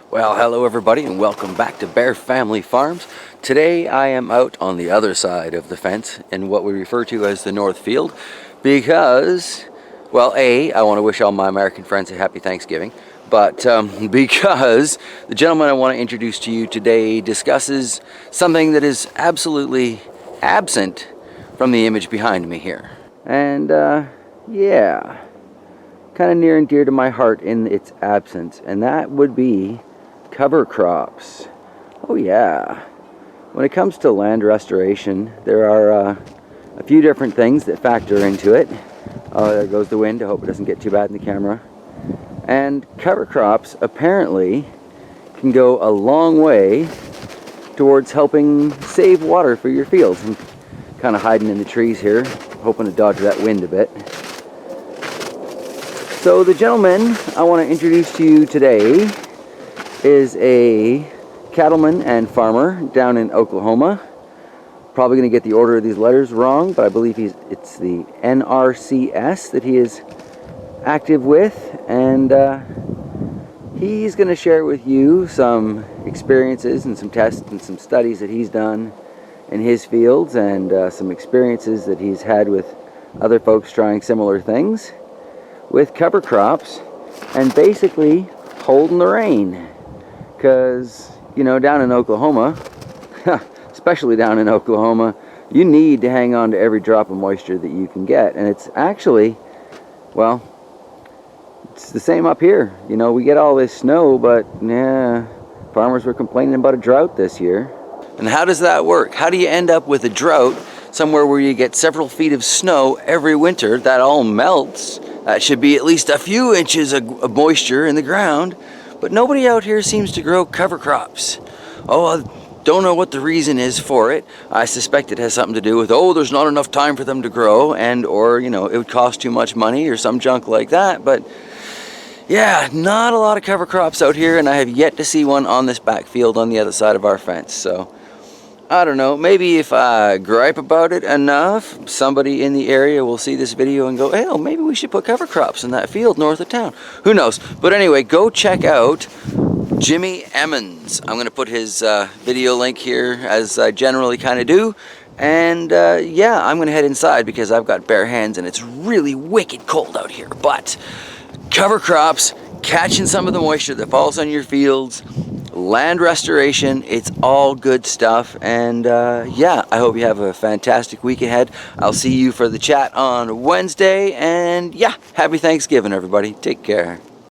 Well, hello everybody and welcome back to Bear Family Farms. Today I am out on the other side of the fence in what we refer to as the North Field because, well, I want to wish all my American friends a happy Thanksgiving, but because the gentleman I want to introduce to you today discusses something that is absolutely absent from the image behind me here. And yeah, kind of near and dear to my heart in its absence, and that would be cover crops. Oh yeah. When it comes to land restoration, there are a few different things that factor into it. Oh, there goes the wind. I hope it doesn't get too bad in the camera. And cover crops apparently can go a long way towards helping save water for your fields. I'm kind of hiding in the trees here, hoping to dodge that wind a bit. So the gentleman I want to introduce to you today is a cattleman and farmer down in Oklahoma. Probably going to get the order of these letters wrong, but I believe it's the NRCS that he is active with, and he's going to share with you some experiences and some tests and some studies that he's done in his fields, and some experiences that he's had with other folks trying similar things with cover crops, and basically holding the rain. Because, you know, down in Oklahoma, especially down in Oklahoma, you need to hang on to every drop of moisture that you can get. And it's actually, well, it's the same up here. You know, we get all this snow, but yeah, farmers were complaining about a drought this year. And how does that work? How do you end up with a drought somewhere where you get several feet of snow every winter? That all melts. That should be at least a few inches of moisture in the ground. But nobody out here seems to grow cover crops. Oh, I don't know what the reason is for it. I suspect it has something to do with, oh, there's not enough time for them to grow, and or, you know, it would cost too much money or some junk like that. But yeah, not a lot of cover crops out here, and I have yet to see one on this back field on the other side of our fence. So I don't know, maybe if I gripe about it enough, somebody in the area will see this video and go, hey, oh, maybe we should put cover crops in that field north of town. Who knows? But anyway, go check out Jimmy Emmons. I'm going to put his video link here, as I generally kind of do. And yeah, I'm going to head inside because I've got bare hands and it's really wicked cold out here. But cover crops, catching some of the moisture that falls on your fields, land restoration, it's all good stuff. And yeah, I hope you have a fantastic week ahead. I'll see you for the chat on Wednesday, and yeah, happy Thanksgiving everybody. Take care.